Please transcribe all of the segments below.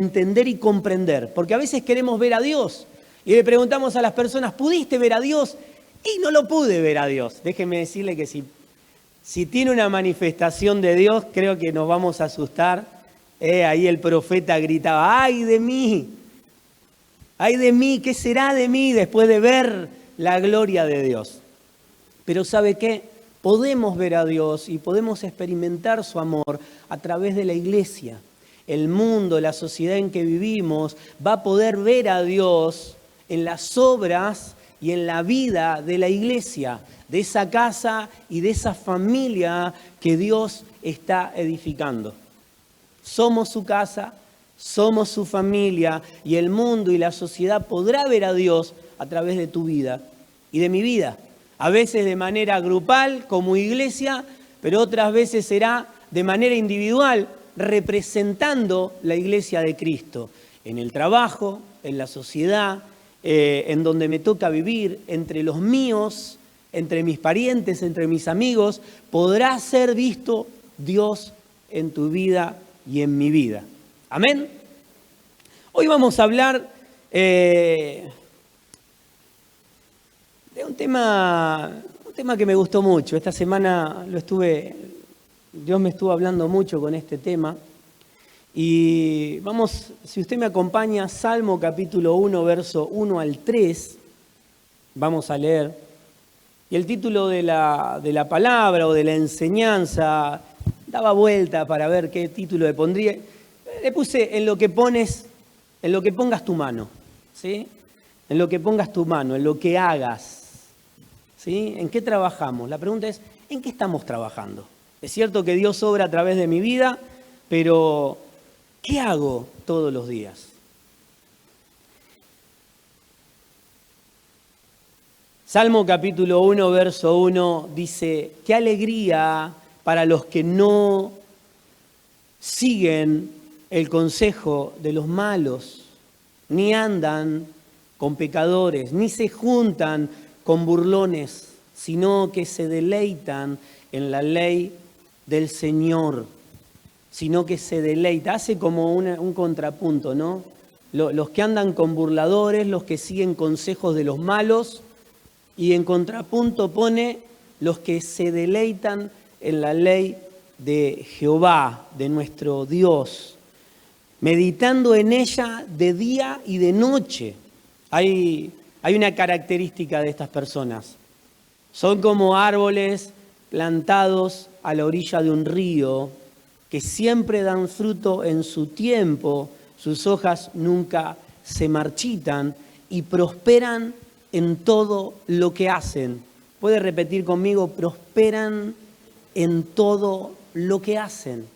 entender y comprender, porque a veces queremos ver a Dios y le preguntamos a las personas, ¿pudiste ver a Dios? Y no lo pude ver a Dios. Déjenme decirle que si tiene una manifestación de Dios, creo que nos vamos a asustar. Ahí el profeta gritaba, ¡ay de mí! ¡Ay de mí! ¿Qué será de mí después de ver la gloria de Dios? Pero ¿sabe qué? Podemos ver a Dios y podemos experimentar su amor a través de la iglesia. El mundo, la sociedad en que vivimos, va a poder ver a Dios en las obras y en la vida de la iglesia, de esa casa y de esa familia que Dios está edificando. Somos su casa, somos su familia y el mundo y la sociedad podrá ver a Dios a través de tu vida y de mi vida. A veces de manera grupal, como iglesia, pero otras veces será de manera individual, representando la iglesia de Cristo. En el trabajo, en la sociedad, en donde me toca vivir, entre los míos, entre mis parientes, entre mis amigos, podrá ser visto Dios en tu vida y en mi vida. Amén. Hoy vamos a hablar de un tema que me gustó mucho. Esta semana Dios me estuvo hablando mucho con este tema. Y vamos, si usted me acompaña, Salmo capítulo 1, verso 1 al 3, vamos a leer. Y el título de la palabra o de la enseñanza, daba vuelta para ver qué título le pondría. Le puse en lo que pongas tu mano, ¿sí? En lo que pongas tu mano, en lo que hagas. ¿Sí? ¿En qué trabajamos? La pregunta es, ¿en qué estamos trabajando? Es cierto que Dios obra a través de mi vida, pero ¿qué hago todos los días? Salmo capítulo 1, verso 1 dice, qué alegría para los que no siguen el consejo de los malos, ni andan con pecadores, ni se juntan con burlones, sino que se deleitan en la ley del Señor, sino que se deleita. Hace como un contrapunto, ¿no? Los que andan con burladores, los que siguen consejos de los malos, y en contrapunto pone los que se deleitan en la ley de Jehová, de nuestro Dios, meditando en ella de día y de noche. Hay una característica de estas personas. Son como árboles plantados a la orilla de un río que siempre dan fruto en su tiempo, sus hojas nunca se marchitan y prosperan en todo lo que hacen. ¿Puede repetir conmigo? Prosperan en todo lo que hacen.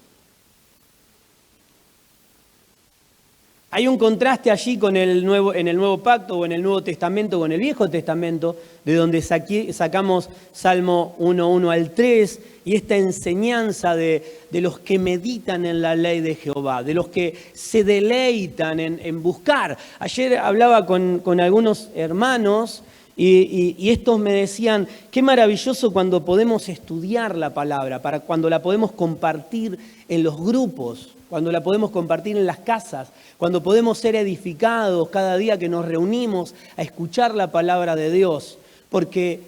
Hay un contraste allí en el Nuevo Pacto o en el Nuevo Testamento con el Viejo Testamento, de donde sacamos Salmo 1 al 3, y esta enseñanza de los que meditan en la ley de Jehová, de los que se deleitan en buscar. Ayer hablaba con algunos hermanos y estos me decían, qué maravilloso cuando podemos estudiar la palabra, cuando la podemos compartir en los grupos, cuando la podemos compartir en las casas, cuando podemos ser edificados cada día que nos reunimos a escuchar la palabra de Dios, porque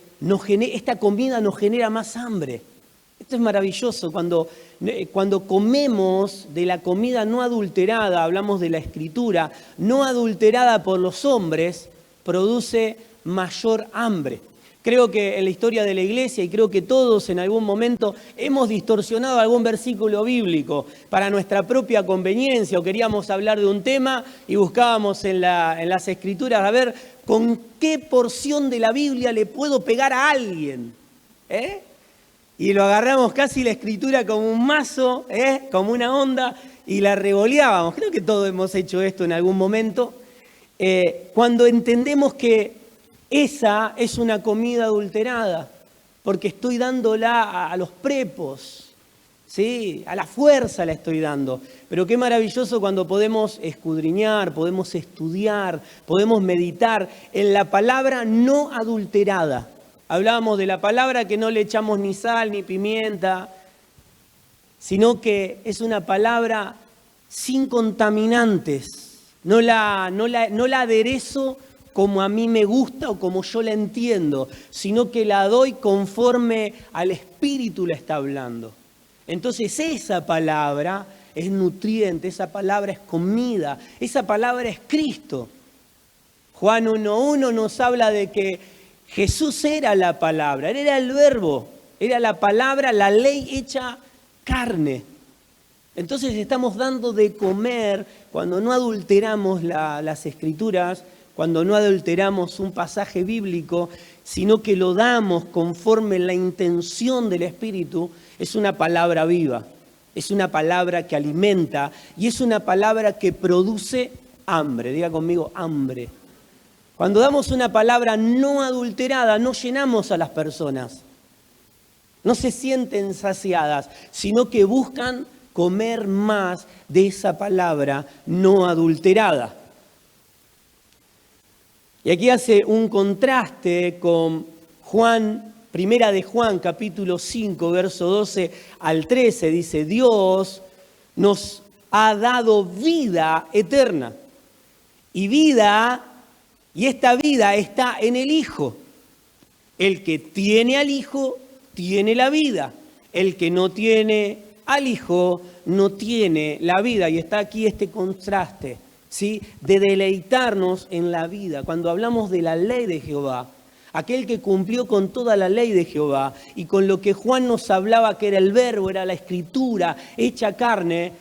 esta comida nos genera más hambre. Esto es maravilloso, cuando comemos de la comida no adulterada, hablamos de la Escritura, no adulterada por los hombres, produce mayor hambre. Creo que en la historia de la iglesia, y creo que todos en algún momento hemos distorsionado algún versículo bíblico para nuestra propia conveniencia, o queríamos hablar de un tema y buscábamos en las escrituras a ver con qué porción de la Biblia le puedo pegar a alguien. Y lo agarramos casi la escritura como un mazo, como una onda, y la revoleábamos. Creo que todos hemos hecho esto en algún momento. Cuando entendemos que esa es una comida adulterada, porque estoy dándola a los prepos, ¿sí? A la fuerza la estoy dando. Pero qué maravilloso cuando podemos escudriñar, podemos estudiar, podemos meditar en la palabra no adulterada. Hablábamos de la palabra que no le echamos ni sal ni pimienta, sino que es una palabra sin contaminantes. No la aderezo como a mí me gusta o como yo la entiendo, sino que la doy conforme al Espíritu la está hablando. Entonces esa palabra es nutriente, esa palabra es comida, esa palabra es Cristo. Juan 1.1 nos habla de que Jesús era la palabra, Él era el verbo, era la palabra, la ley hecha carne. Entonces estamos dando de comer cuando no adulteramos las Escrituras, cuando no adulteramos un pasaje bíblico, sino que lo damos conforme la intención del Espíritu. Es una palabra viva, es una palabra que alimenta y es una palabra que produce hambre. Diga conmigo, hambre. Cuando damos una palabra no adulterada, no llenamos a las personas. No se sienten saciadas, sino que buscan comer más de esa palabra no adulterada. Y aquí hace un contraste con Primera de Juan, capítulo 5, verso 12 al 13. Dice, Dios nos ha dado vida eterna. Y esta vida está en el Hijo. El que tiene al Hijo, tiene la vida. El que no tiene al Hijo, no tiene la vida. Y está aquí este contraste, ¿sí? De deleitarnos en la vida. Cuando hablamos de la ley de Jehová, aquel que cumplió con toda la ley de Jehová y con lo que Juan nos hablaba que era el verbo, era la escritura hecha carne,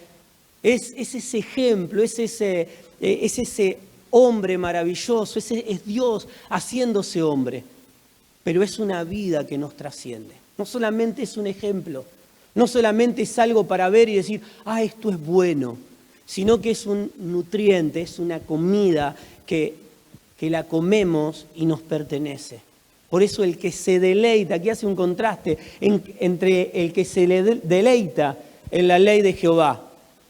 es ese ejemplo, es ese hombre maravilloso, es Dios haciéndose hombre. Pero es una vida que nos trasciende. No solamente es un ejemplo, no solamente es algo para ver y decir, esto es bueno, sino que es un nutriente, es una comida que la comemos y nos pertenece. Por eso el que se deleita, aquí hace un contraste entre el que se deleita en la ley de Jehová.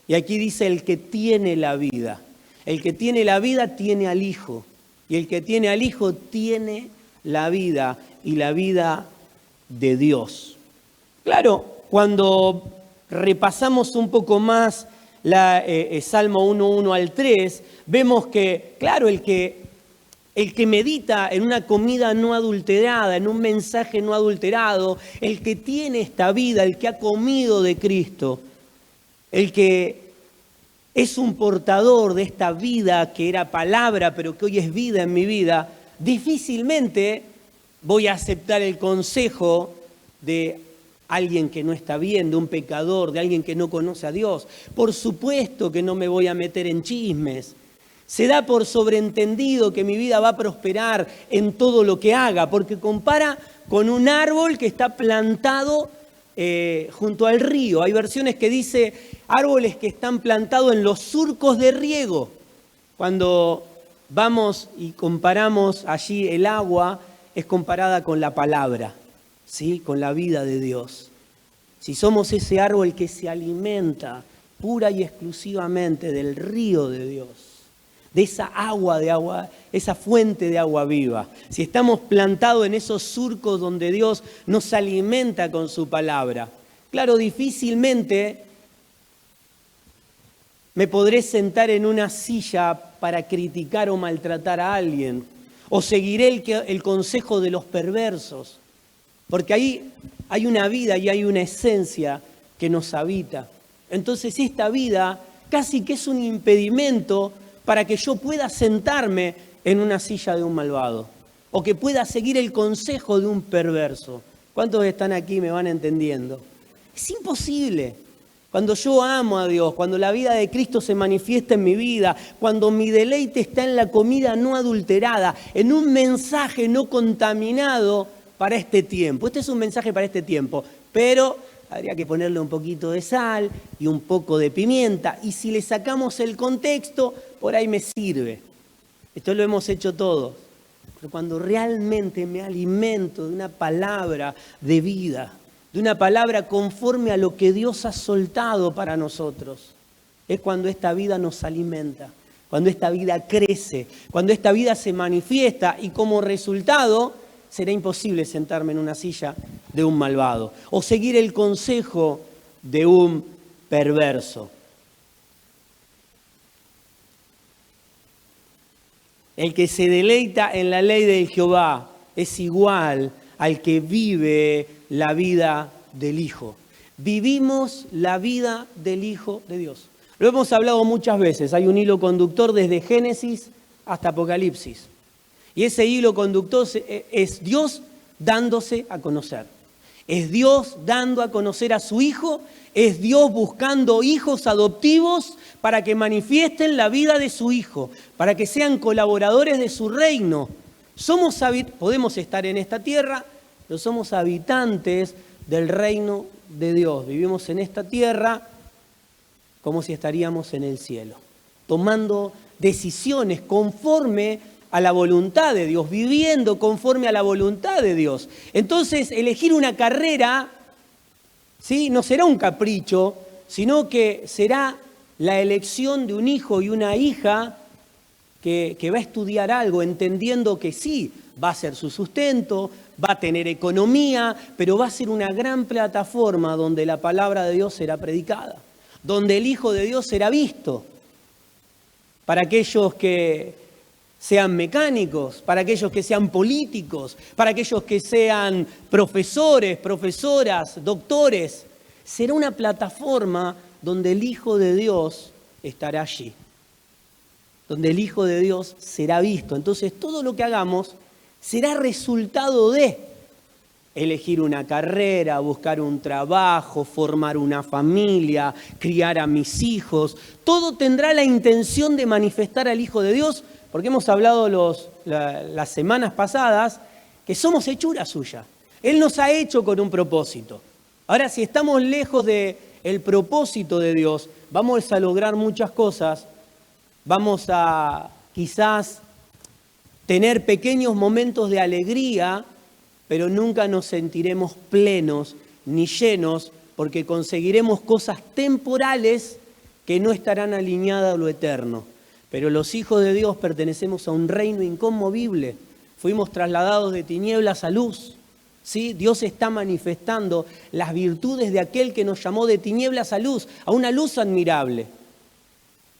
Y aquí dice el que tiene la vida. El que tiene la vida tiene al Hijo. Y el que tiene al Hijo tiene la vida y la vida de Dios. Claro, cuando repasamos un poco más Salmo 1.1 al 3, vemos que, claro, el que medita en una comida no adulterada, en un mensaje no adulterado, el que tiene esta vida, el que ha comido de Cristo, el que es un portador de esta vida que era palabra, pero que hoy es vida en mi vida, difícilmente voy a aceptar el consejo de alguien que no está bien, de un pecador, de alguien que no conoce a Dios. Por supuesto que no me voy a meter en chismes. Se da por sobreentendido que mi vida va a prosperar en todo lo que haga, porque compara con un árbol que está plantado junto al río. Hay versiones que dice árboles que están plantados en los surcos de riego. Cuando vamos y comparamos allí el agua, es comparada con la palabra, ¿sí? Con la vida de Dios. Si somos ese árbol que se alimenta pura y exclusivamente del río de Dios, de esa esa fuente de agua viva. Si estamos plantados en esos surcos donde Dios nos alimenta con su palabra, claro, difícilmente me podré sentar en una silla para criticar o maltratar a alguien, o seguiré el consejo de los perversos, porque ahí hay una vida y hay una esencia que nos habita. Entonces esta vida casi que es un impedimento para que yo pueda sentarme en una silla de un malvado o que pueda seguir el consejo de un perverso. ¿Cuántos están aquí y me van entendiendo? Es imposible. Cuando yo amo a Dios, cuando la vida de Cristo se manifiesta en mi vida, cuando mi deleite está en la comida no adulterada, en un mensaje no contaminado para este tiempo. Este es un mensaje para este tiempo, pero habría que ponerle un poquito de sal y un poco de pimienta. Y si le sacamos el contexto, por ahí me sirve. Esto lo hemos hecho todos. Pero cuando realmente me alimento de una palabra de vida, de una palabra conforme a lo que Dios ha soltado para nosotros, es cuando esta vida nos alimenta, cuando esta vida crece, cuando esta vida se manifiesta y como resultado será imposible sentarme en una silla de un malvado o seguir el consejo de un perverso. El que se deleita en la ley de Jehová es igual al que vive la vida del Hijo. Vivimos la vida del Hijo de Dios. Lo hemos hablado muchas veces. Hay un hilo conductor desde Génesis hasta Apocalipsis. Y ese hilo conductor es Dios dándose a conocer. Es Dios dando a conocer a su Hijo. Es Dios buscando hijos adoptivos para que manifiesten la vida de su Hijo, para que sean colaboradores de su reino. Podemos estar en esta tierra, pero somos habitantes del reino de Dios. Vivimos en esta tierra como si estaríamos en el cielo, tomando decisiones conforme a la voluntad de Dios, viviendo conforme a la voluntad de Dios. Entonces, elegir una carrera, ¿sí?, no será un capricho, sino que será la elección de un hijo y una hija que va a estudiar algo, entendiendo que sí, va a ser su sustento, va a tener economía, pero va a ser una gran plataforma donde la palabra de Dios será predicada, donde el Hijo de Dios será visto. Para aquellos que sean mecánicos, para aquellos que sean políticos, para aquellos que sean profesores, profesoras, doctores, será una plataforma donde el Hijo de Dios estará allí, donde el Hijo de Dios será visto. Entonces todo lo que hagamos será resultado de elegir una carrera, buscar un trabajo, formar una familia, criar a mis hijos. Todo tendrá la intención de manifestar al Hijo de Dios, porque hemos hablado las semanas pasadas que somos hechura suya. Él nos ha hecho con un propósito. Ahora, si estamos lejos del propósito de Dios, vamos a lograr muchas cosas, vamos a quizás tener pequeños momentos de alegría, pero nunca nos sentiremos plenos ni llenos, porque conseguiremos cosas temporales que no estarán alineadas a lo eterno. Pero los hijos de Dios pertenecemos a un reino inconmovible. Fuimos trasladados de tinieblas a luz. ¿Sí? Dios está manifestando las virtudes de aquel que nos llamó de tinieblas a luz, a una luz admirable.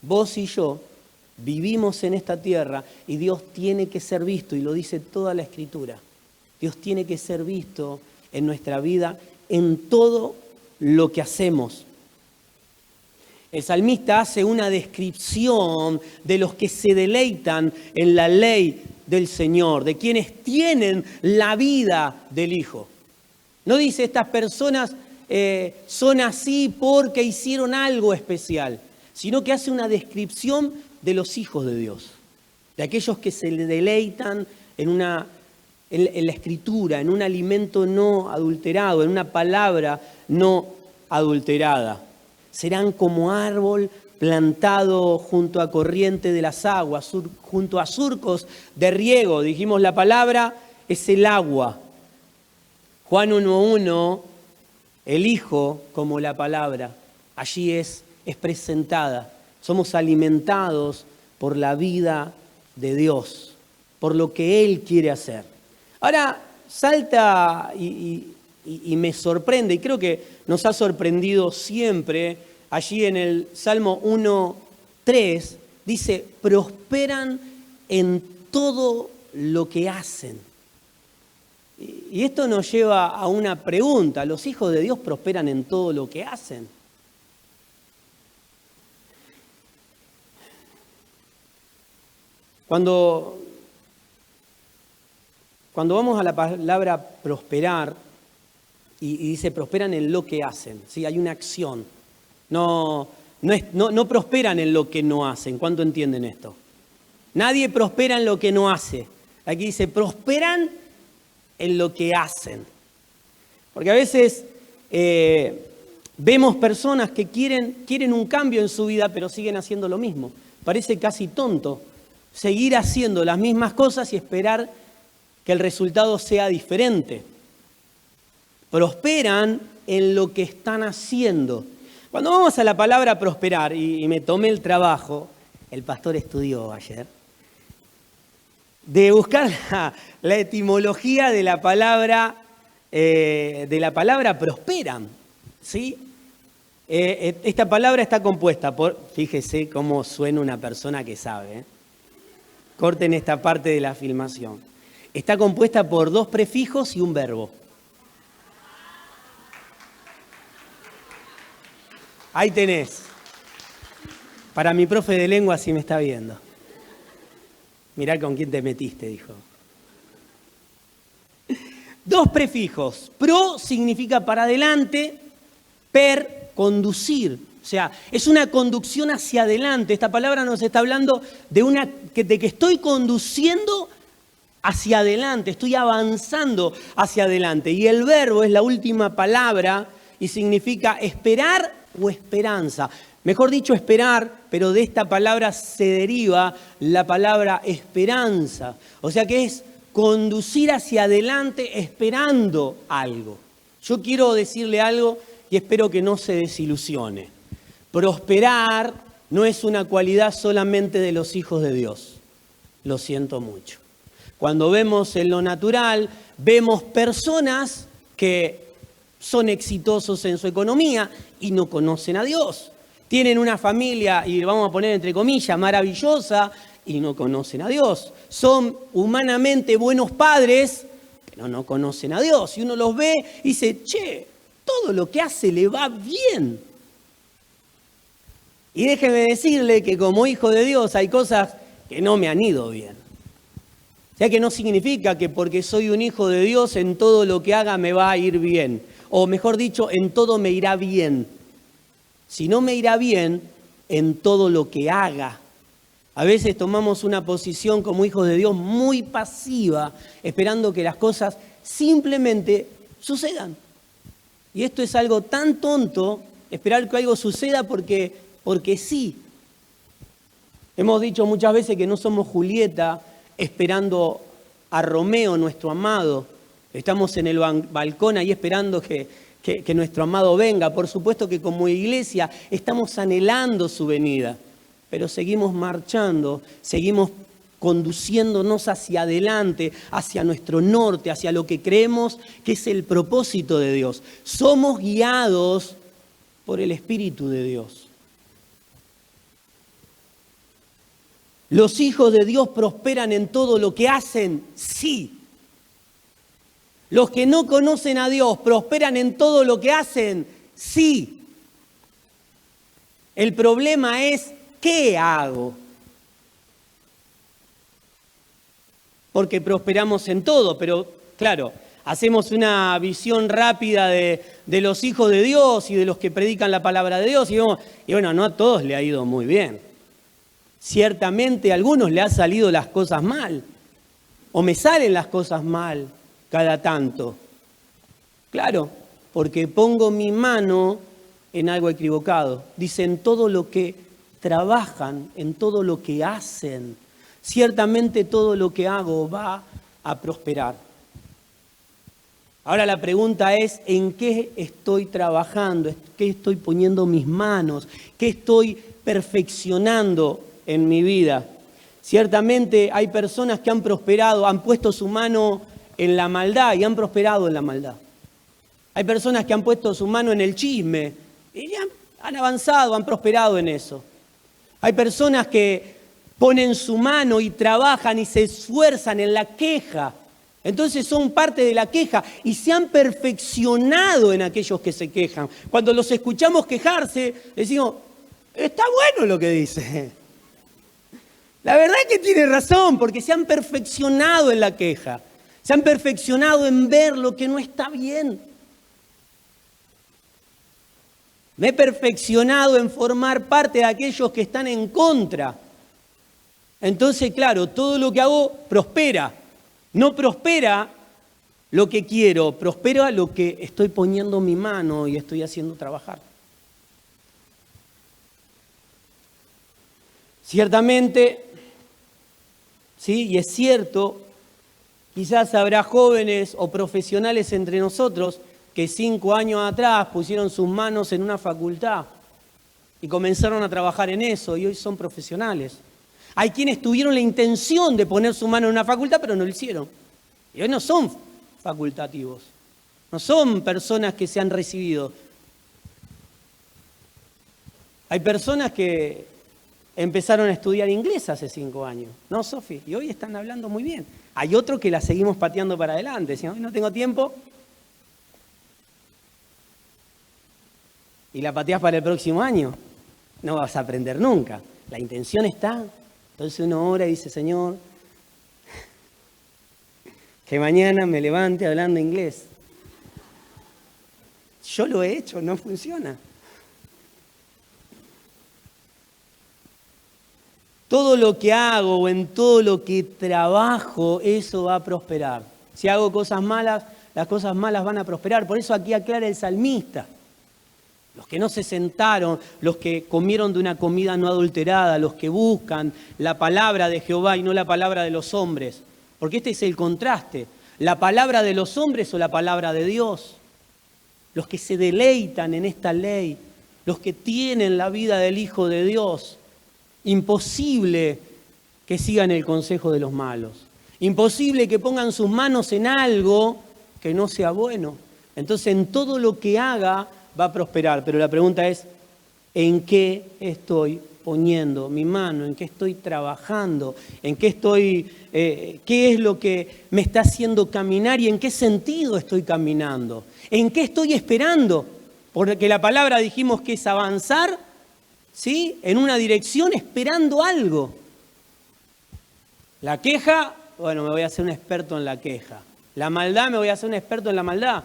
Vos y yo vivimos en esta tierra y Dios tiene que ser visto, y lo dice toda la Escritura. Dios tiene que ser visto en nuestra vida, en todo lo que hacemos. El salmista hace una descripción de los que se deleitan en la ley del Señor, de quienes tienen la vida del Hijo. No dice estas personas son así porque hicieron algo especial, sino que hace una descripción de los hijos de Dios, de aquellos que se deleitan en la Escritura, en un alimento no adulterado, en una palabra no adulterada. Serán como árbol plantado junto a corriente de las aguas, junto a surcos de riego. Dijimos, la palabra es el agua. Juan 1:1, el Hijo como la palabra. Allí es presentada. Somos alimentados por la vida de Dios, por lo que Él quiere hacer. Ahora salta y me sorprende, y creo que nos ha sorprendido siempre, allí en el Salmo 1:3, dice, prosperan en todo lo que hacen. Y esto nos lleva a una pregunta, ¿los hijos de Dios prosperan en todo lo que hacen? Cuando vamos a la palabra prosperar, y dice prosperan en lo que hacen, ¿sí? Hay una acción. No prosperan en lo que no hacen. ¿Cuánto entienden esto? Nadie prospera en lo que no hace. Aquí dice prosperan en lo que hacen. Porque a veces vemos personas que quieren un cambio en su vida, pero siguen haciendo lo mismo. Parece casi tonto seguir haciendo las mismas cosas y esperar que el resultado sea diferente. Prosperan en lo que están haciendo. Cuando vamos a la palabra prosperar, y me tomé el trabajo, el pastor estudió ayer, de buscar la etimología de la palabra prosperan, ¿sí? Esta palabra está compuesta por, fíjese cómo suena una persona que sabe, Corten esta parte de la filmación. Está compuesta por 2 prefijos y un verbo. Ahí tenés. Para mi profe de lengua, si me está viendo. Mirá con quién te metiste, dijo. 2 prefijos. Pro significa para adelante, per, conducir. O sea, es una conducción hacia adelante. Esta palabra nos está hablando de que estoy conduciendo hacia adelante, estoy avanzando hacia adelante. Y el verbo es la última palabra y significa esperar o esperanza. Mejor dicho, esperar, pero de esta palabra se deriva la palabra esperanza. O sea que es conducir hacia adelante esperando algo. Yo quiero decirle algo y espero que no se desilusione. Prosperar no es una cualidad solamente de los hijos de Dios. Lo siento mucho. Cuando vemos en lo natural, vemos personas que son exitosos en su economía y no conocen a Dios. Tienen una familia, y vamos a poner entre comillas, maravillosa, y no conocen a Dios. Son humanamente buenos padres, pero no conocen a Dios. Y uno los ve y dice, che, todo lo que hace le va bien. Y déjeme decirle que como hijo de Dios hay cosas que no me han ido bien. O sea que no significa que porque soy un hijo de Dios en todo lo que haga me va a ir bien. O mejor dicho, en todo me irá bien. Si no me irá bien, en todo lo que haga. A veces tomamos una posición como hijos de Dios muy pasiva, esperando que las cosas simplemente sucedan. Y esto es algo tan tonto, esperar que algo suceda porque sí. Hemos dicho muchas veces que no somos Julieta esperando a Romeo, nuestro amado. Estamos en el balcón ahí esperando que nuestro amado venga. Por supuesto que como iglesia estamos anhelando su venida, pero seguimos marchando, seguimos conduciéndonos hacia adelante, hacia nuestro norte, hacia lo que creemos que es el propósito de Dios. Somos guiados por el Espíritu de Dios. Los hijos de Dios prosperan en todo lo que hacen, sí. Los que no conocen a Dios prosperan en todo lo que hacen, sí. El problema es, ¿qué hago? Porque prosperamos en todo, pero claro, hacemos una visión rápida de los hijos de Dios y de los que predican la palabra de Dios y bueno, no a todos le ha ido muy bien. Ciertamente a algunos le han salido las cosas mal, o me salen las cosas mal cada tanto. Claro, porque pongo mi mano en algo equivocado. Dice, en todo lo que trabajan, en todo lo que hacen, ciertamente todo lo que hago va a prosperar. Ahora la pregunta es, ¿en qué estoy trabajando? ¿Qué estoy poniendo mis manos? ¿Qué estoy perfeccionando en mi vida? Ciertamente hay personas que han prosperado, han puesto su mano en la maldad y han prosperado en la maldad. Hay personas que han puesto su mano en el chisme y han avanzado, han prosperado en eso. Hay personas que ponen su mano y trabajan y se esfuerzan en la queja. Entonces son parte de la queja y se han perfeccionado en aquellos que se quejan. Cuando los escuchamos quejarse, decimos, está bueno lo que dice. La verdad es que tiene razón, porque se han perfeccionado en la queja. Se han perfeccionado en ver lo que no está bien. Me he perfeccionado en formar parte de aquellos que están en contra. Entonces, claro, todo lo que hago prospera. No prospera lo que quiero, prospera lo que estoy poniendo mi mano y estoy haciendo trabajar. Ciertamente, sí, y es cierto, quizás habrá jóvenes o profesionales entre nosotros que 5 años atrás pusieron sus manos en una facultad y comenzaron a trabajar en eso y hoy son profesionales. Hay quienes tuvieron la intención de poner su mano en una facultad, pero no lo hicieron. Y hoy no son facultativos, no son personas que se han recibido. Hay personas que empezaron a estudiar inglés hace 5 años, ¿no, Sofi? Y hoy están hablando muy bien. Hay otros que la seguimos pateando para adelante, si no tengo tiempo, y la pateás para el próximo año, no vas a aprender nunca. La intención está. Entonces uno ora y dice, Señor, que mañana me levante hablando inglés. Yo lo he hecho, no funciona. Todo lo que hago o en todo lo que trabajo, eso va a prosperar. Si hago cosas malas, las cosas malas van a prosperar. Por eso aquí aclara el salmista. Los que no se sentaron, los que comieron de una comida no adulterada, los que buscan la palabra de Jehová y no la palabra de los hombres. Porque este es el contraste. La palabra de los hombres o la palabra de Dios. Los que se deleitan en esta ley, los que tienen la vida del Hijo de Dios. Imposible que sigan el consejo de los malos. Imposible que pongan sus manos en algo que no sea bueno. Entonces en todo lo que haga va a prosperar. Pero la pregunta es, ¿en qué estoy poniendo mi mano? ¿En qué estoy trabajando? ¿En qué qué es lo que me está haciendo caminar y en qué sentido estoy caminando? ¿En qué estoy esperando? Porque la palabra dijimos que es avanzar, ¿sí? En una dirección esperando algo. La queja, bueno, me voy a hacer un experto en la queja. La maldad, me voy a hacer un experto en la maldad.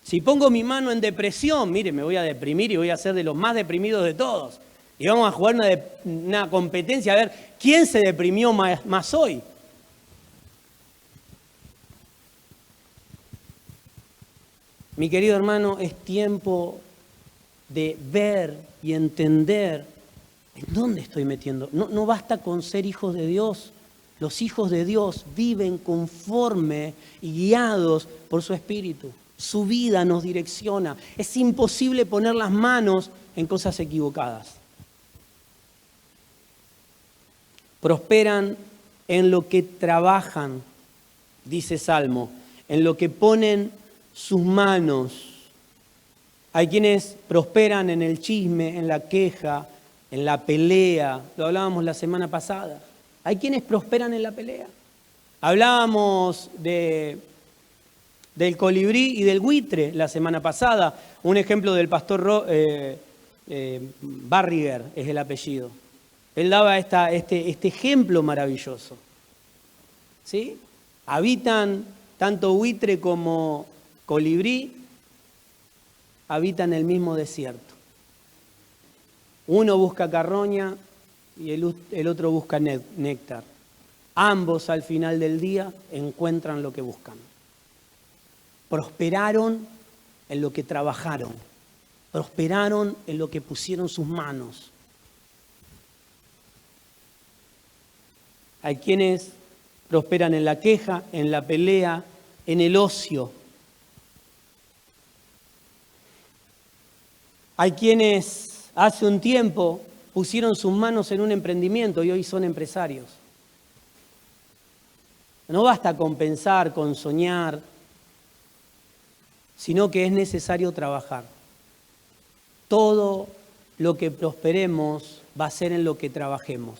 Si pongo mi mano en depresión, mire, me voy a deprimir y voy a ser de los más deprimidos de todos. Y vamos a jugar una competencia a ver quién se deprimió más hoy. Mi querido hermano, es tiempo de ver y entender en dónde estoy metiendo. No basta con ser hijos de Dios. Los hijos de Dios viven conforme y guiados por su Espíritu. Su vida nos direcciona. Es imposible poner las manos en cosas equivocadas. Prosperan en lo que trabajan, dice Salmo, en lo que ponen sus manos. Hay quienes prosperan en el chisme, en la queja, en la pelea. Lo hablábamos la semana pasada. Hay quienes prosperan en la pelea. Hablábamos del colibrí y del buitre la semana pasada. Un ejemplo del pastor Barriger es el apellido. Él daba este ejemplo maravilloso. ¿Sí? Habitan tanto buitre como colibrí, habitan el mismo desierto. Uno busca carroña y el otro busca néctar. Ambos al final del día encuentran lo que buscan. Prosperaron en lo que trabajaron. Prosperaron en lo que pusieron sus manos. Hay quienes prosperan en la queja, en la pelea, en el ocio. Hay quienes hace un tiempo pusieron sus manos en un emprendimiento y hoy son empresarios. No basta con pensar, con soñar, sino que es necesario trabajar. Todo lo que prosperemos va a ser en lo que trabajemos.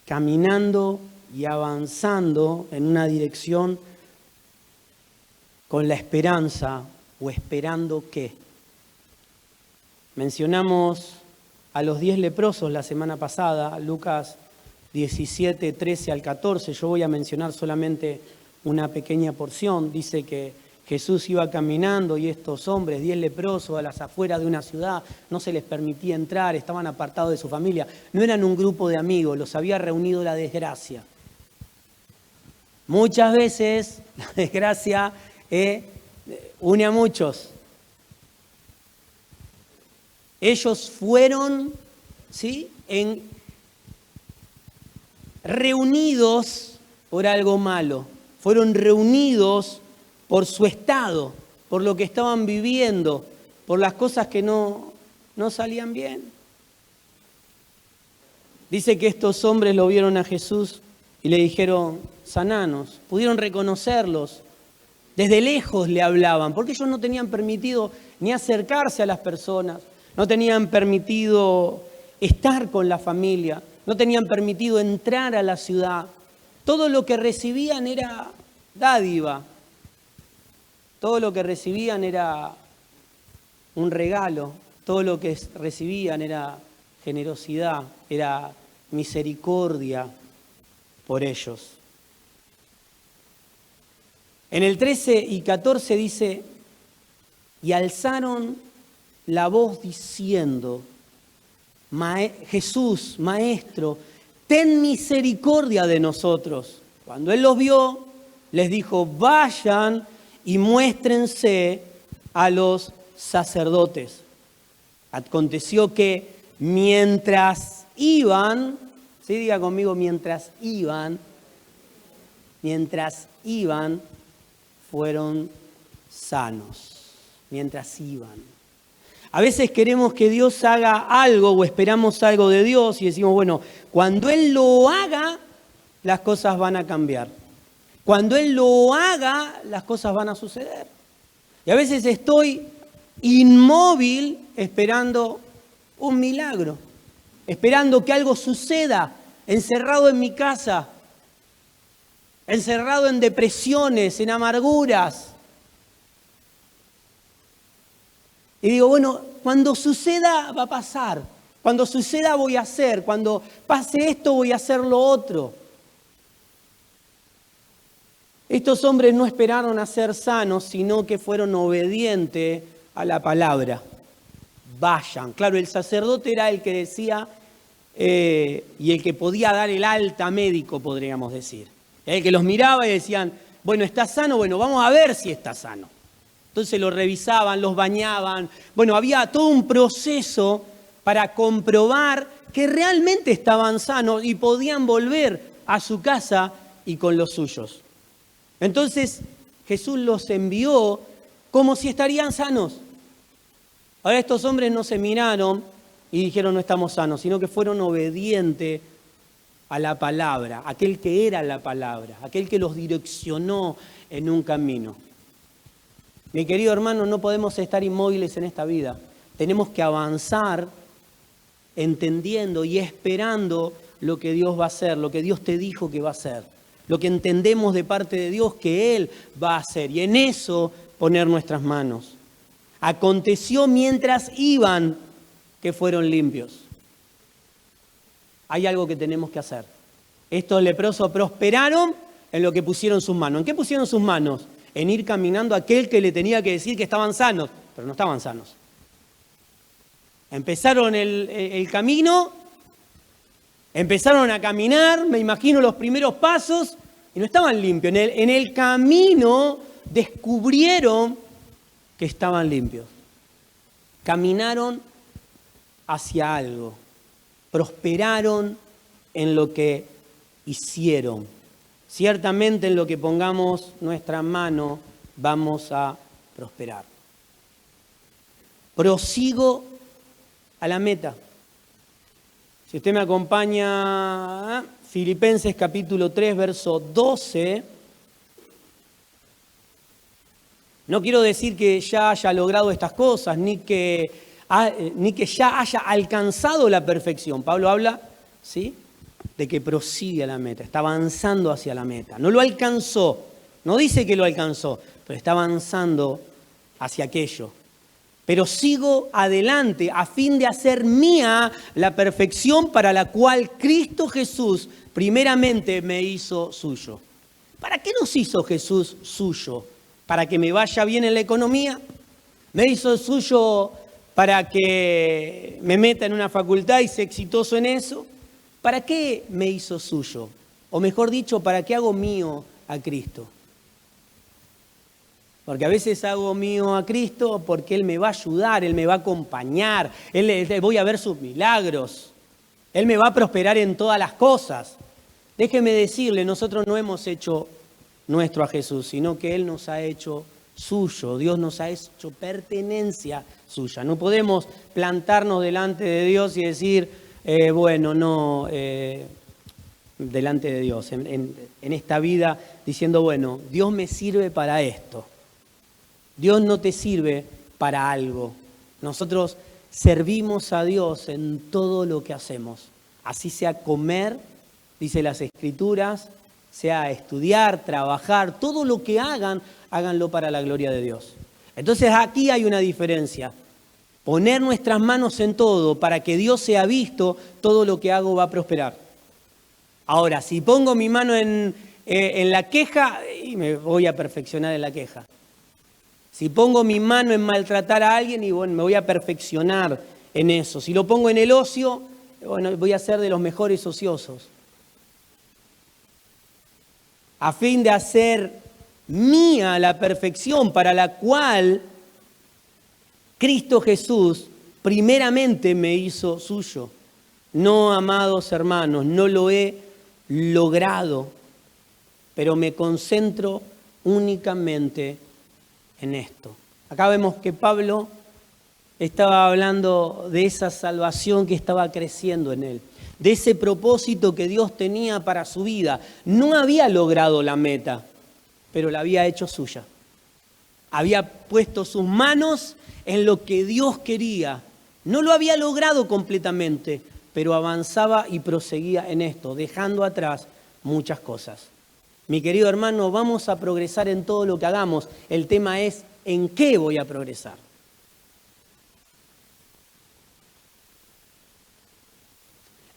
Caminando y avanzando en una dirección con la esperanza o esperando qué. Mencionamos a los 10 leprosos la semana pasada, Lucas 17, 13 al 14. Yo voy a mencionar solamente una pequeña porción. Dice que Jesús iba caminando y estos hombres, 10 leprosos, a las afueras de una ciudad, no se les permitía entrar, estaban apartados de su familia. No eran un grupo de amigos, los había reunido la desgracia. Muchas veces la desgracia une a muchos. Ellos fueron, ¿sí?, reunidos por algo malo. Fueron reunidos por su estado, por lo que estaban viviendo, por las cosas que no salían bien. Dice que estos hombres lo vieron a Jesús y le dijeron, sananos. Pudieron reconocerlos Desde lejos le hablaban, porque ellos no tenían permitido ni acercarse a las personas, no tenían permitido estar con la familia, no tenían permitido entrar a la ciudad. Todo lo que recibían era dádiva, todo lo que recibían era un regalo, todo lo que recibían era generosidad, era misericordia por ellos. En el 13 y 14 dice, y alzaron la voz diciendo, Jesús, Maestro, ten misericordia de nosotros. Cuando Él los vio, les dijo, vayan y muéstrense a los sacerdotes. Aconteció que mientras iban, ¿sí? Diga conmigo, mientras iban, fueron sanos. Mientras iban. A veces queremos que Dios haga algo o esperamos algo de Dios y decimos, bueno, cuando Él lo haga, las cosas van a cambiar. Cuando Él lo haga, las cosas van a suceder. Y a veces estoy inmóvil esperando un milagro, esperando que algo suceda, encerrado en mi casa, encerrado en depresiones, en amarguras. Y digo, bueno, cuando suceda va a pasar, cuando suceda voy a hacer, cuando pase esto voy a hacer lo otro. Estos hombres no esperaron a ser sanos, sino que fueron obedientes a la palabra. Vayan. Claro, el sacerdote era el que decía y el que podía dar el alta médico, podríamos decir. El que los miraba y decían, bueno, ¿está sano? Bueno, vamos a ver si está sano. Entonces lo revisaban, los bañaban. Bueno, había todo un proceso para comprobar que realmente estaban sanos y podían volver a su casa y con los suyos. Entonces Jesús los envió como si estarían sanos. Ahora estos hombres no se miraron y dijeron no estamos sanos, sino que fueron obedientes a la palabra, aquel que era la palabra, aquel que los direccionó en un camino. Mi querido hermano, no podemos estar inmóviles en esta vida. Tenemos que avanzar entendiendo y esperando lo que Dios va a hacer, lo que Dios te dijo que va a hacer, lo que entendemos de parte de Dios que Él va a hacer. Y en eso poner nuestras manos. Aconteció mientras iban que fueron limpios. Hay algo que tenemos que hacer. Estos leprosos prosperaron en lo que pusieron sus manos. ¿En qué pusieron sus manos? En ir caminando a aquel que le tenía que decir que estaban sanos, pero no estaban sanos. Empezaron el camino, empezaron a caminar, me imagino los primeros pasos, y no estaban limpios. En el camino descubrieron que estaban limpios. Caminaron hacia algo, prosperaron en lo que hicieron. Ciertamente en lo que pongamos nuestra mano vamos a prosperar. Prosigo a la meta. Si usted me acompaña, Filipenses capítulo 3, verso 12. No quiero decir que ya haya logrado estas cosas, ni que ya haya alcanzado la perfección. Pablo habla, ¿sí?, de que prosigue a la meta, está avanzando hacia la meta. No lo alcanzó, no dice que lo alcanzó, pero está avanzando hacia aquello. Pero sigo adelante a fin de hacer mía la perfección para la cual Cristo Jesús primeramente me hizo suyo. ¿Para qué nos hizo Jesús suyo? ¿Para que me vaya bien en la economía? ¿Me hizo suyo para que me meta en una facultad y sea exitoso en eso? ¿Para qué me hizo suyo? O mejor dicho, ¿para qué hago mío a Cristo? Porque a veces hago mío a Cristo porque Él me va a ayudar, Él me va a acompañar, voy a ver sus milagros, Él me va a prosperar en todas las cosas. Déjeme decirle, nosotros no hemos hecho nuestro a Jesús, sino que Él nos ha hecho suyo, Dios nos ha hecho pertenencia suya. No podemos plantarnos delante de Dios y decir, delante de Dios, en esta vida, diciendo, bueno, Dios me sirve para esto. Dios no te sirve para algo. Nosotros servimos a Dios en todo lo que hacemos. Así sea comer, dice las Escrituras, sea estudiar, trabajar, todo lo que hagan, háganlo para la gloria de Dios. Entonces aquí hay una diferencia. Poner nuestras manos en todo para que Dios sea visto, todo lo que hago va a prosperar. Ahora, si pongo mi mano en la queja, y me voy a perfeccionar en la queja. Si pongo mi mano en maltratar a alguien, y bueno, me voy a perfeccionar en eso. Si lo pongo en el ocio, bueno, voy a ser de los mejores ociosos. A fin de hacer mía la perfección para la cual Cristo Jesús primeramente me hizo suyo. No, amados hermanos, no lo he logrado, pero me concentro únicamente en esto. Acá vemos que Pablo estaba hablando de esa salvación que estaba creciendo en él, de ese propósito que Dios tenía para su vida. No había logrado la meta, pero la había hecho suya. Había puesto sus manos en lo que Dios quería. No lo había logrado completamente, pero avanzaba y proseguía en esto, dejando atrás muchas cosas. Mi querido hermano, vamos a progresar en todo lo que hagamos. El tema es, ¿en qué voy a progresar?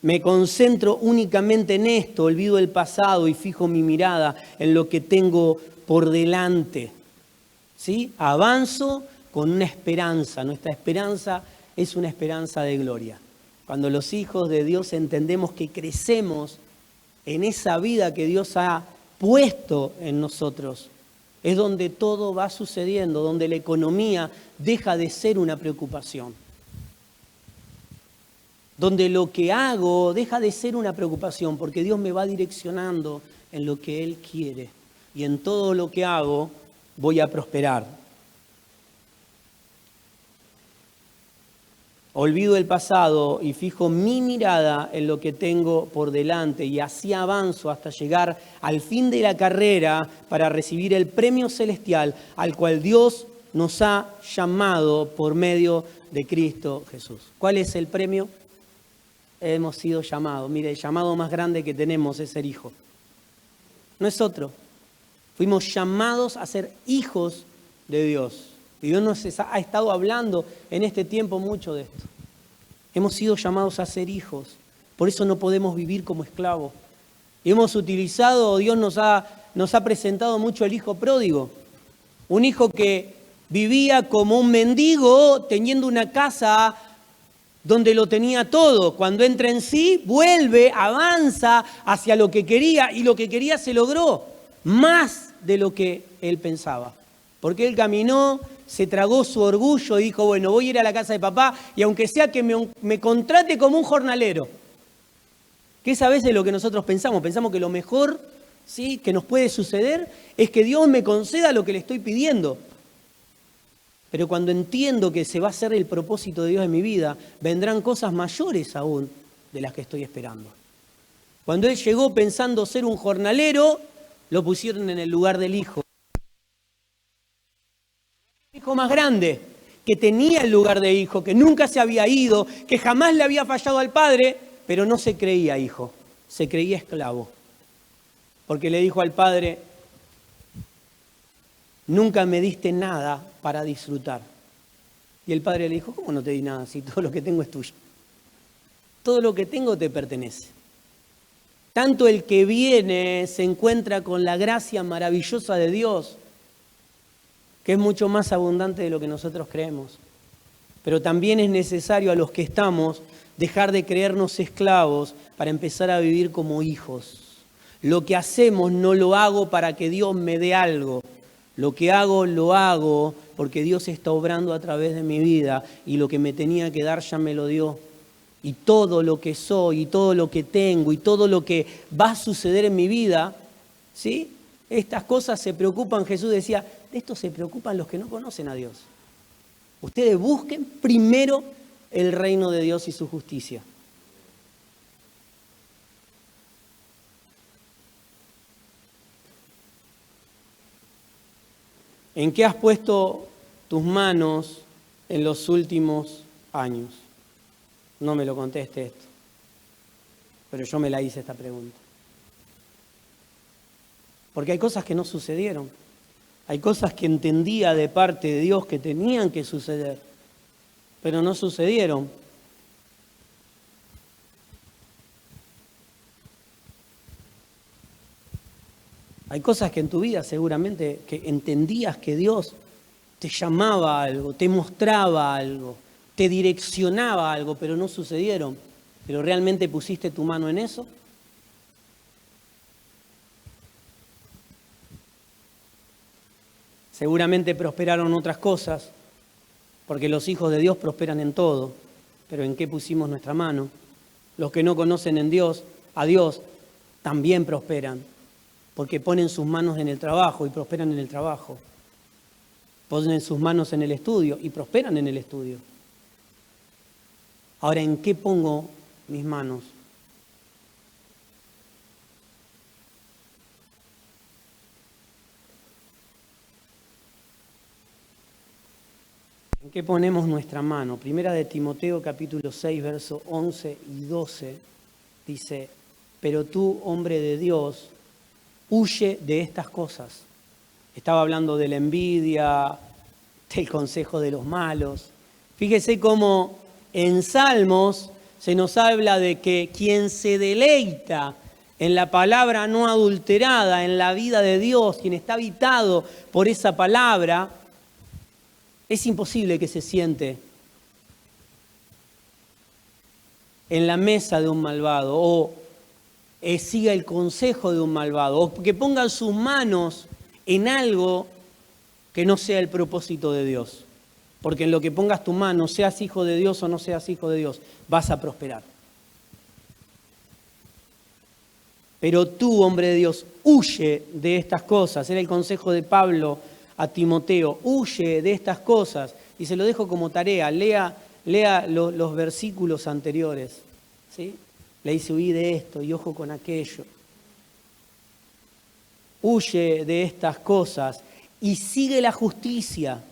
Me concentro únicamente en esto, olvido el pasado y fijo mi mirada en lo que tengo por delante. ¿Sí? Avanzo con una esperanza. Nuestra esperanza es una esperanza de gloria. Cuando los hijos de Dios entendemos que crecemos en esa vida que Dios ha puesto en nosotros, es donde todo va sucediendo, donde la economía deja de ser una preocupación. Donde lo que hago deja de ser una preocupación, porque Dios me va direccionando en lo que Él quiere. Y en todo lo que hago voy a prosperar. Olvido el pasado y fijo mi mirada en lo que tengo por delante, y así avanzo hasta llegar al fin de la carrera para recibir el premio celestial al cual Dios nos ha llamado por medio de Cristo Jesús. ¿Cuál es el premio? Hemos sido llamados. Mire, el llamado más grande que tenemos es ser hijo. No es otro. Fuimos llamados a ser hijos de Dios. Y Dios nos ha estado hablando en este tiempo mucho de esto. Hemos sido llamados a ser hijos. Por eso no podemos vivir como esclavos. Y hemos utilizado, Dios nos ha presentado mucho el hijo pródigo. Un hijo que vivía como un mendigo teniendo una casa donde lo tenía todo. Cuando entra en sí, vuelve, avanza hacia lo que quería, y lo que quería se logró, más de lo que él pensaba. Porque él caminó, se tragó su orgullo y dijo, bueno, voy a ir a la casa de papá, y aunque sea que me contrate como un jornalero. Que es a veces lo que nosotros pensamos. Pensamos que lo mejor, ¿sí?, que nos puede suceder es que Dios me conceda lo que le estoy pidiendo. Pero cuando entiendo que se va a hacer el propósito de Dios en mi vida, vendrán cosas mayores aún de las que estoy esperando. Cuando él llegó pensando ser un jornalero, lo pusieron en el lugar del hijo. El hijo más grande, que tenía el lugar de hijo, que nunca se había ido, que jamás le había fallado al padre, pero no se creía hijo, se creía esclavo. Porque le dijo al padre, nunca me diste nada para disfrutar. Y el padre le dijo, ¿cómo no te di nada si todo lo que tengo es tuyo? Todo lo que tengo te pertenece. Tanto el que viene se encuentra con la gracia maravillosa de Dios, que es mucho más abundante de lo que nosotros creemos. Pero también es necesario a los que estamos dejar de creernos esclavos para empezar a vivir como hijos. Lo que hacemos no lo hago para que Dios me dé algo. Lo que hago, lo hago porque Dios está obrando a través de mi vida, y lo que me tenía que dar ya me lo dio. Y todo lo que soy, y todo lo que tengo, y todo lo que va a suceder en mi vida, ¿sí? Estas cosas se preocupan, Jesús decía, de esto se preocupan los que no conocen a Dios. Ustedes busquen primero el reino de Dios y su justicia. ¿En qué has puesto tus manos en los últimos años? No me lo conteste esto, pero yo me la hice esta pregunta. Porque hay cosas que no sucedieron. Hay cosas que entendía de parte de Dios que tenían que suceder, pero no sucedieron. Hay cosas que en tu vida seguramente que entendías que Dios te llamaba a algo, te mostraba algo, te direccionaba a algo, pero no sucedieron. ¿Pero realmente pusiste tu mano en eso? Seguramente prosperaron otras cosas, porque los hijos de Dios prosperan en todo, pero ¿en qué pusimos nuestra mano? Los que no conocen a Dios, también prosperan, porque ponen sus manos en el trabajo y prosperan en el trabajo. Ponen sus manos en el estudio y prosperan en el estudio. Ahora, ¿en qué pongo mis manos? ¿En qué ponemos nuestra mano? Primera de Timoteo capítulo 6, versos 11 y 12 dice: pero tú, hombre de Dios, huye de estas cosas. Estaba hablando de la envidia, del consejo de los malos. Fíjese cómo en Salmos se nos habla de que quien se deleita en la palabra no adulterada, en la vida de Dios, quien está habitado por esa palabra, es imposible que se siente en la mesa de un malvado o siga el consejo de un malvado o que ponga sus manos en algo que no sea el propósito de Dios. Porque en lo que pongas tu mano, seas hijo de Dios o no seas hijo de Dios, vas a prosperar. Pero tú, hombre de Dios, huye de estas cosas. Era el consejo de Pablo a Timoteo, huye de estas cosas. Y se lo dejo como tarea, lea los versículos anteriores. ¿Sí? Le dice, huí de esto y ojo con aquello. Huye de estas cosas y sigue la justicia,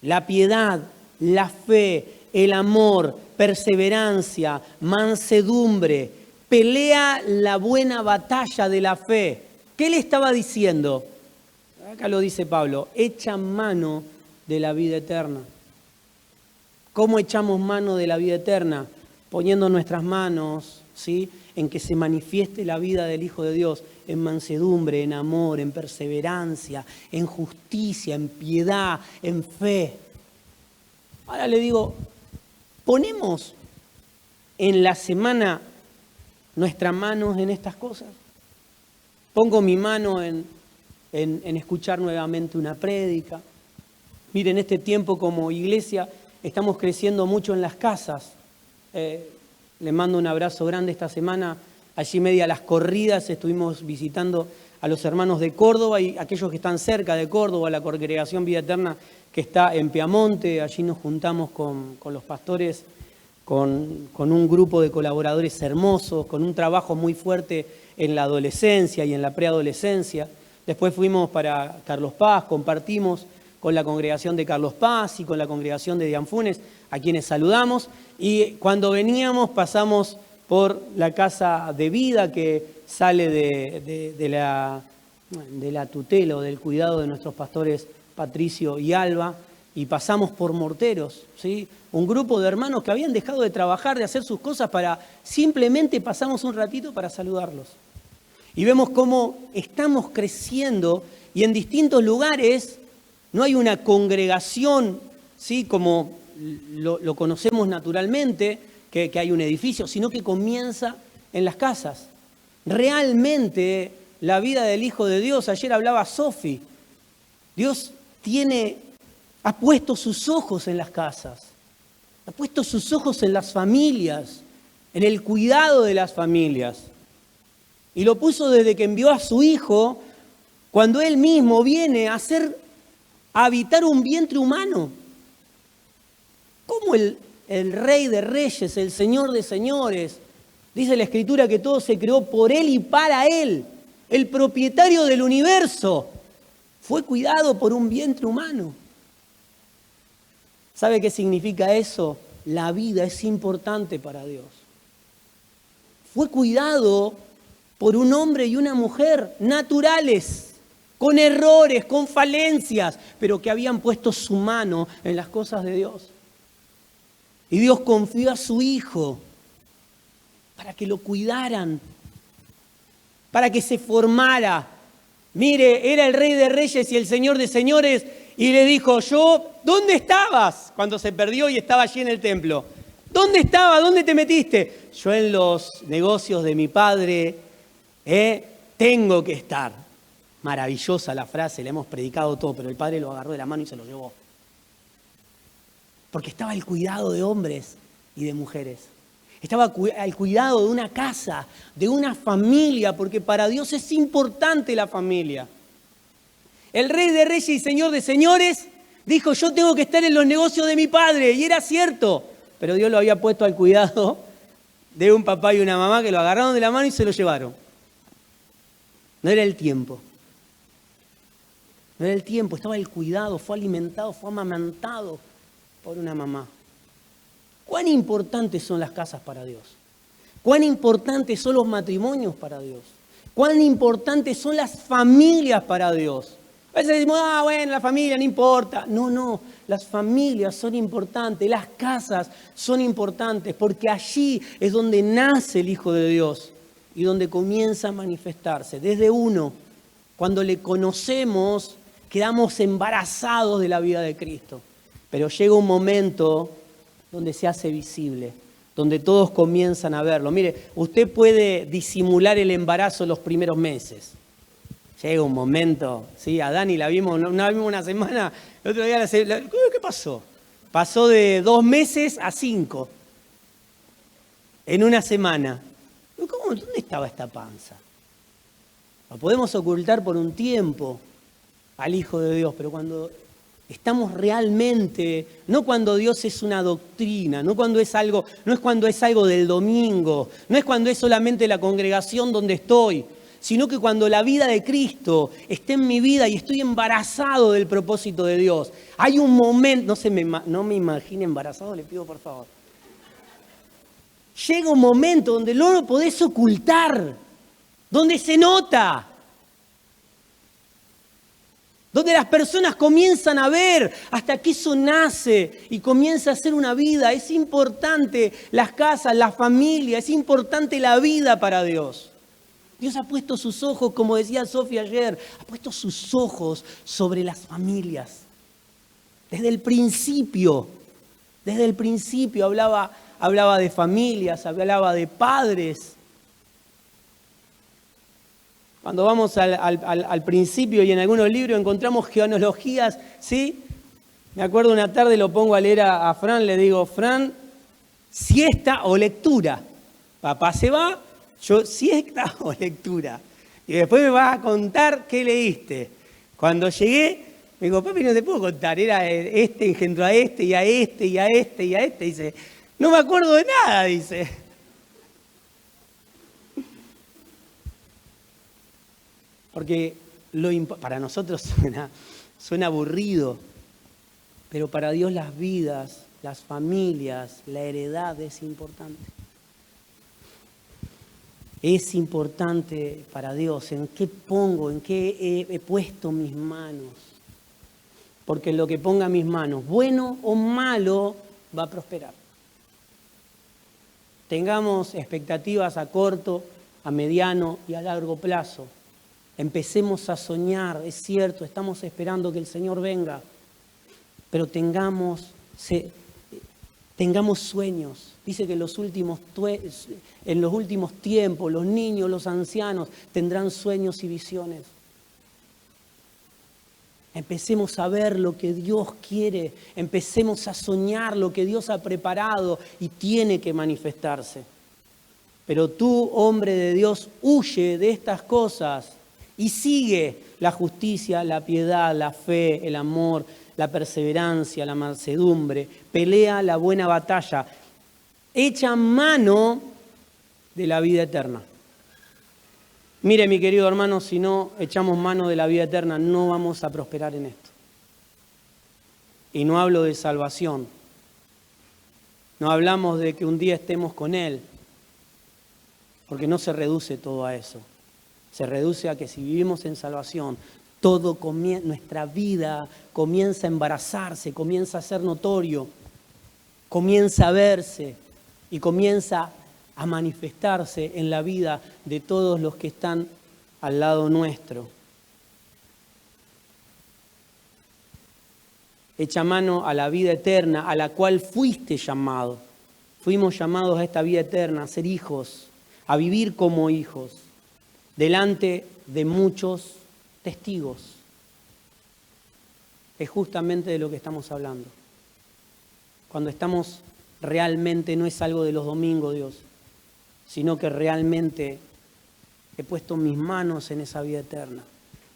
la piedad, la fe, el amor, perseverancia, mansedumbre. Pelea la buena batalla de la fe. ¿Qué le estaba diciendo? Acá lo dice Pablo, echa mano de la vida eterna. ¿Cómo echamos mano de la vida eterna? Poniendo nuestras manos, ¿sí?, en que se manifieste la vida del Hijo de Dios, en mansedumbre, en amor, en perseverancia, en justicia, en piedad, en fe. Ahora le digo, ¿ponemos en la semana nuestras manos en estas cosas? Pongo mi mano en escuchar nuevamente una prédica. Miren, este tiempo como iglesia estamos creciendo mucho en las casas. Le mando un abrazo grande esta semana. Allí media las corridas estuvimos visitando a los hermanos de Córdoba y aquellos que están cerca de Córdoba, la Congregación Vida Eterna que está en Piamonte. Allí nos juntamos con los pastores, con un grupo de colaboradores hermosos, con un trabajo muy fuerte en la adolescencia y en la preadolescencia. Después fuimos para Carlos Paz, compartimos con la congregación de Carlos Paz y con la congregación de Dianfunes, a quienes saludamos. Y cuando veníamos pasamos por la casa de vida que sale de la tutela o del cuidado de nuestros pastores Patricio y Alba, y pasamos por Morteros, ¿sí? Un grupo de hermanos que habían dejado de trabajar, de hacer sus cosas, para simplemente pasamos un ratito para saludarlos. Y vemos cómo estamos creciendo y en distintos lugares no hay una congregación, ¿sí?, como lo conocemos naturalmente, que hay un edificio, sino que comienza en las casas. Realmente la vida del Hijo de Dios, ayer hablaba Sofi, Dios ha puesto sus ojos en las casas, ha puesto sus ojos en las familias, en el cuidado de las familias. Y lo puso desde que envió a su Hijo, cuando Él mismo viene a habitar un vientre humano. ¿Cómo el Rey de Reyes, el Señor de Señores, dice la Escritura que todo se creó por Él y para Él, el propietario del universo, Fue cuidado por un vientre humano. ¿Sabe qué significa eso? La vida es importante para Dios. Fue cuidado por un hombre y una mujer naturales, con errores, con falencias, pero que habían puesto su mano en las cosas de Dios. Y Dios confió a su Hijo para que lo cuidaran, para que se formara. Mire, era el Rey de Reyes y el Señor de Señores, y le dijo, ¿dónde estabas cuando se perdió y estaba allí en el templo? ¿Dónde estaba? ¿Dónde te metiste? Yo en los negocios de mi padre tengo que estar. Maravillosa la frase, la hemos predicado todo, pero el padre lo agarró de la mano y se lo llevó. Porque estaba al cuidado de hombres y de mujeres. Estaba al cuidado de una casa, de una familia, porque para Dios es importante la familia. El Rey de Reyes y Señor de Señores dijo, yo tengo que estar en los negocios de mi padre, y era cierto, pero Dios lo había puesto al cuidado de un papá y una mamá que lo agarraron de la mano y se lo llevaron. No era el tiempo. No era el tiempo, estaba el cuidado, fue alimentado, fue amamantado por una mamá. ¿Cuán importantes son las casas para Dios? ¿Cuán importantes son los matrimonios para Dios? ¿Cuán importantes son las familias para Dios? A veces decimos, bueno, la familia no importa. No, las familias son importantes, las casas son importantes, porque allí es donde nace el Hijo de Dios y donde comienza a manifestarse. Desde uno, cuando le conocemos, quedamos embarazados de la vida de Cristo. Pero llega un momento donde se hace visible, donde todos comienzan a verlo. Mire, usted puede disimular el embarazo los primeros meses. Llega un momento, ¿sí? A Dani la vimos una semana, el otro día ¿qué pasó? Pasó de 2 meses a 5 en una semana. ¿Dónde estaba esta panza? Lo podemos ocultar por un tiempo al Hijo de Dios, pero cuando estamos realmente, no cuando Dios es una doctrina, no es cuando es algo del domingo, no es cuando es solamente la congregación donde estoy, sino que cuando la vida de Cristo esté en mi vida y estoy embarazado del propósito de Dios. Hay un momento, no me imagine embarazado, le pido por favor. Llega un momento donde no lo podés ocultar, donde se nota, donde las personas comienzan a ver hasta que eso nace y comienza a ser una vida. Es importante las casas, la familia, es importante la vida para Dios. Dios ha puesto sus ojos, como decía Sofía ayer, ha puesto sus ojos sobre las familias. Desde el principio hablaba de familias, hablaba de padres. Cuando vamos al principio y en algunos libros encontramos genealogías, ¿sí? Me acuerdo una tarde lo pongo a leer a Fran, le digo, Fran, siesta o lectura. Papá se va, yo siesta o lectura. Y después me vas a contar qué leíste. Cuando llegué, me digo, papi, no te puedo contar, era este engendró a este y a este y a este y a este. Dice, no me acuerdo de nada, dice. Porque para nosotros suena aburrido, pero para Dios las vidas, las familias, la heredad es importante. Es importante para Dios en qué pongo, en qué he puesto mis manos. Porque en lo que ponga mis manos, bueno o malo, va a prosperar. Tengamos expectativas a corto, a mediano y a largo plazo. Empecemos a soñar, es cierto, estamos esperando que el Señor venga, pero tengamos sueños. Dice que en los últimos tiempos los niños, los ancianos tendrán sueños y visiones. Empecemos a ver lo que Dios quiere, empecemos a soñar lo que Dios ha preparado y tiene que manifestarse. Pero tú, hombre de Dios, huye de estas cosas y sigue la justicia, la piedad, la fe, el amor, la perseverancia, la mansedumbre. Pelea la buena batalla. Echa mano de la vida eterna. Mire, mi querido hermano, si no echamos mano de la vida eterna, no vamos a prosperar en esto. Y no hablo de salvación. No hablamos de que un día estemos con Él, porque no se reduce todo a eso. Se reduce a que si vivimos en salvación, nuestra vida comienza a embarazarse, comienza a ser notorio, comienza a verse y comienza a manifestarse en la vida de todos los que están al lado nuestro. Echa mano a la vida eterna a la cual fuiste llamado. Fuimos llamados a esta vida eterna, a ser hijos, a vivir como hijos, delante de muchos testigos. Es justamente de lo que estamos hablando. Cuando estamos realmente, no es algo de los domingos, Dios, sino que realmente he puesto mis manos en esa vida eterna.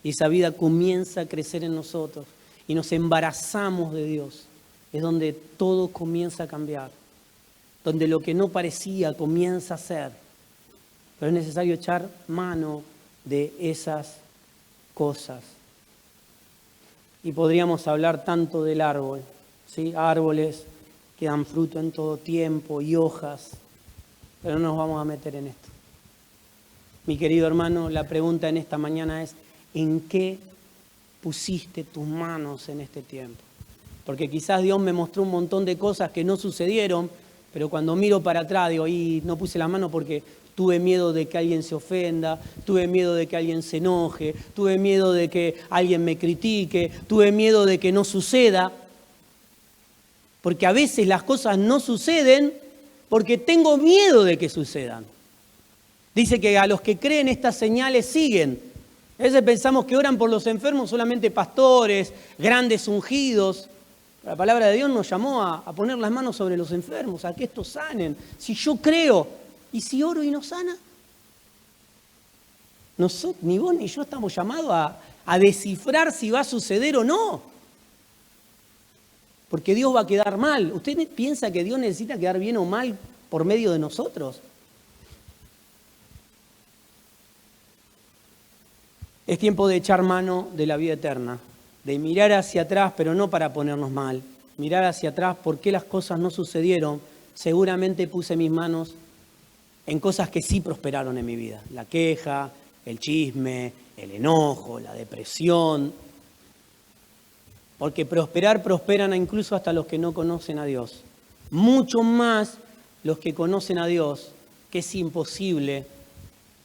Y esa vida comienza a crecer en nosotros y nos embarazamos de Dios. Es donde todo comienza a cambiar, donde lo que no parecía comienza a ser. Pero es necesario echar mano de esas cosas. Y podríamos hablar tanto del árbol, ¿sí? Árboles que dan fruto en todo tiempo y hojas, pero no nos vamos a meter en esto. Mi querido hermano, la pregunta en esta mañana es: ¿en qué pusiste tus manos en este tiempo? Porque quizás Dios me mostró un montón de cosas que no sucedieron, pero cuando miro para atrás digo, y no puse la mano porque tuve miedo de que alguien se ofenda, tuve miedo de que alguien se enoje, tuve miedo de que alguien me critique, tuve miedo de que no suceda. Porque a veces las cosas no suceden porque tengo miedo de que sucedan. Dice que a los que creen estas señales siguen. A veces pensamos que oran por los enfermos solamente pastores, grandes ungidos. La palabra de Dios nos llamó a poner las manos sobre los enfermos, a que estos sanen. Si yo creo, ¿y si oro y no sana? Ni vos ni yo estamos llamados a descifrar si va a suceder o no. Porque Dios va a quedar mal. ¿Usted piensa que Dios necesita quedar bien o mal por medio de nosotros? Es tiempo de echar mano de la vida eterna, de mirar hacia atrás, pero no para ponernos mal. Mirar hacia atrás, ¿por qué las cosas no sucedieron? Seguramente puse mis manos en cosas que sí prosperaron en mi vida. La queja, el chisme, el enojo, la depresión. Porque prosperan incluso hasta los que no conocen a Dios. Mucho más los que conocen a Dios, que es imposible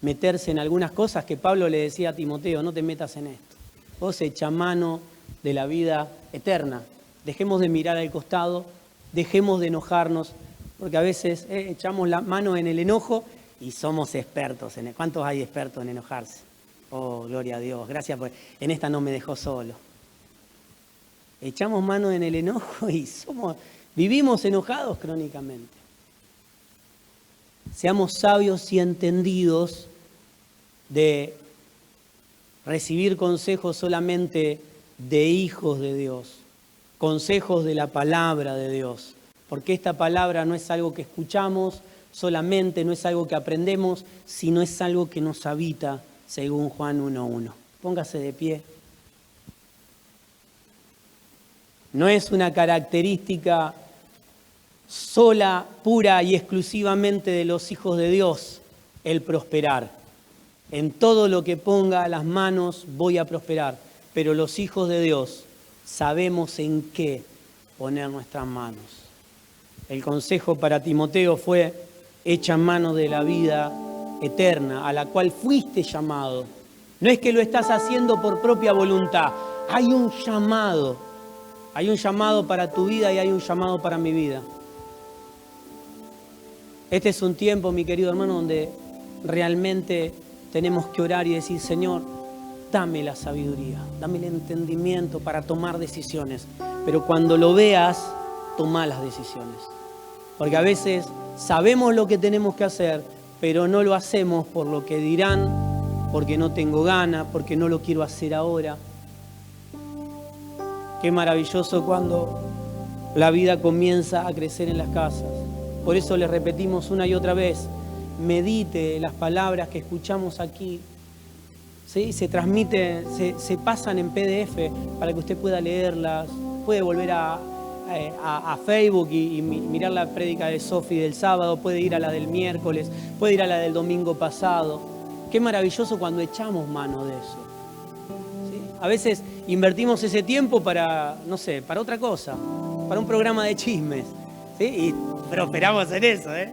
meterse en algunas cosas que Pablo le decía a Timoteo: no te metas en esto. Vos echa mano de la vida eterna. Dejemos de mirar al costado, dejemos de enojarnos, porque a veces echamos la mano en el enojo y somos expertos en él. ¿Cuántos hay expertos en enojarse? Oh, gloria a Dios, gracias por... En esta no me dejó solo. Echamos mano en el enojo y vivimos enojados crónicamente. Seamos sabios y entendidos de recibir consejos solamente de hijos de Dios, consejos de la palabra de Dios, porque esta palabra no es algo que escuchamos solamente, no es algo que aprendemos, sino es algo que nos habita, según Juan 1:1. Póngase de pie. No es una característica sola, pura y exclusivamente de los hijos de Dios el prosperar. En todo lo que ponga las manos voy a prosperar, pero los hijos de Dios sabemos en qué poner nuestras manos. El consejo para Timoteo fue: echa mano de la vida eterna a la cual fuiste llamado. No es que lo estás haciendo por propia voluntad, hay un llamado. Hay un llamado para tu vida y hay un llamado para mi vida. Este es un tiempo, mi querido hermano, donde realmente tenemos que orar y decir: Señor, dame la sabiduría, dame el entendimiento para tomar decisiones. Pero cuando lo veas, toma las decisiones. Porque a veces sabemos lo que tenemos que hacer, pero no lo hacemos por lo que dirán, porque no tengo ganas, porque no lo quiero hacer ahora. Qué maravilloso cuando la vida comienza a crecer en las casas. Por eso les repetimos una y otra vez: medite las palabras que escuchamos aquí, ¿sí? Se transmiten, se pasan en PDF para que usted pueda leerlas, puede volver a Facebook y mirar la prédica de Sofi del sábado, puede ir a la del miércoles, puede ir a la del domingo pasado. Qué maravilloso cuando echamos mano de eso. ¿Sí? A veces invertimos ese tiempo para, no sé, para otra cosa, para un programa de chismes, ¿sí? Y prosperamos en eso, ¿eh?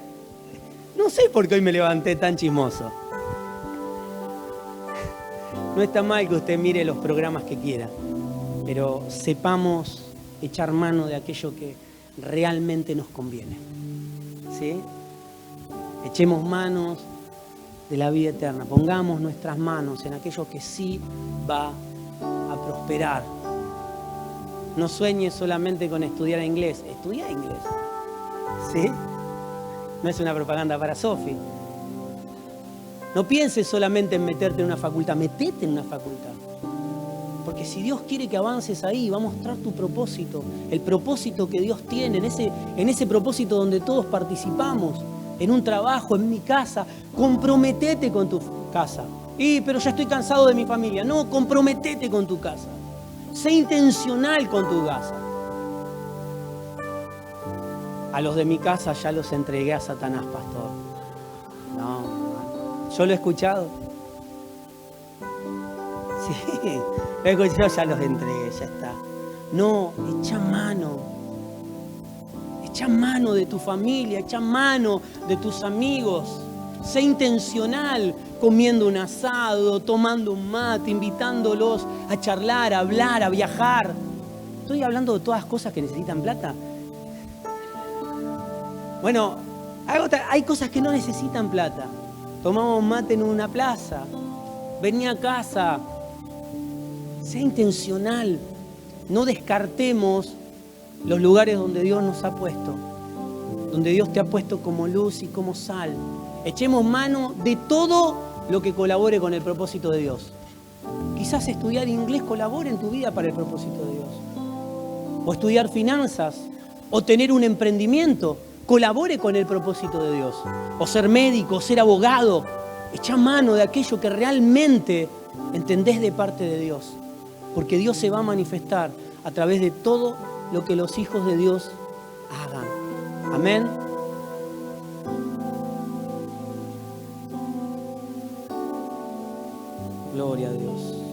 No sé por qué hoy me levanté tan chismoso. No está mal que usted mire los programas que quiera, pero sepamos echar mano de aquello que realmente nos conviene, ¿sí? Echemos manos de la vida eterna, pongamos nuestras manos en aquello que sí va a prosperar. No sueñes solamente con estudiar inglés, estudia inglés, ¿sí? No es una propaganda para Sofi. No pienses solamente en meterte en una facultad, metete en una facultad. Porque si Dios quiere que avances ahí, va a mostrar tu propósito, el propósito que Dios tiene, en ese propósito donde todos participamos, en un trabajo, en mi casa. Comprometete con tu casa. Pero ya estoy cansado de mi familia. No, comprometete con tu casa. Sé intencional con tu casa. A los de mi casa ya los entregué a Satanás, pastor. No, yo lo he escuchado. Sí, lo he escuchado, ya los entregué, ya está. No, echa mano de tu familia, echa mano de tus amigos. Sé intencional comiendo un asado, tomando un mate, invitándolos a charlar, a hablar, a viajar. Estoy hablando de todas cosas que necesitan plata. Bueno, hay cosas que no necesitan plata. Tomamos mate en una plaza. Vení a casa. Sea intencional. No descartemos los lugares donde Dios nos ha puesto. Donde Dios te ha puesto como luz y como sal. Echemos mano de todo lo que colabore con el propósito de Dios. Quizás estudiar inglés colabore en tu vida para el propósito de Dios. O estudiar finanzas. O tener un emprendimiento. Colabore con el propósito de Dios. O ser médico, ser abogado. Echa mano de aquello que realmente entendés de parte de Dios. Porque Dios se va a manifestar a través de todo lo que los hijos de Dios hagan. Amén. Gloria a Dios.